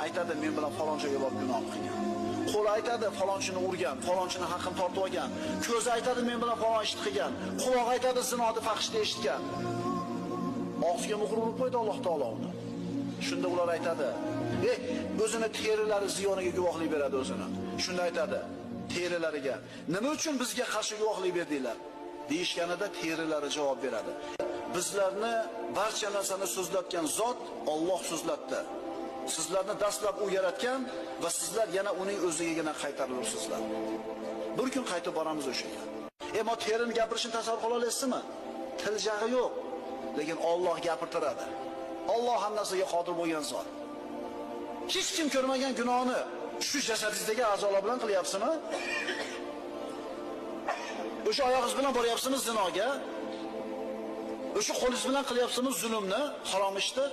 aytadi, men bilan falon joyga borib gunoh qilgan. Qo'l aytadi, falonchini urgan, falonchini haqini tortib olgan. Ko'z aytadi, men bilan falon ish qilgan. Quloq aytadi, zinoni, fahshni eshitgan. Og'ziga muhr urib qo'ydi Alloh taolo uni. Shunda ular aytadi, o'zini terilari ziyoniga guvohlik beradi o'zini. Shunda aytadi terilariga, nima uchun bizga qarshi guvohlik berdinglar? Deyishganida terilari javob beradi. Bizlarni barcha narsani so'zlatgan zot Alloh so'zlatdi. Sizlarni dastlab u yaratgan va sizlar yana uning o'zligigina qaytarilibsizlar. Bir kun qaytib boramiz o'shaga. Ammo terini gapirishni tasavvur qila olasizmi? Til jag'i yo'q, lekin Alloh gapirtiradi. Alloh hammasiga qodir bo'lgan zot. Hech kim ko'rmagan gunohni shu jasadingizdagi a'zolar bilan qilyapsizmi? O'sha oyog'ingiz bilan boryapsizmi zinoga? O'sha qo'lingiz bilan qilyapsizmi zulmni, harom ishni?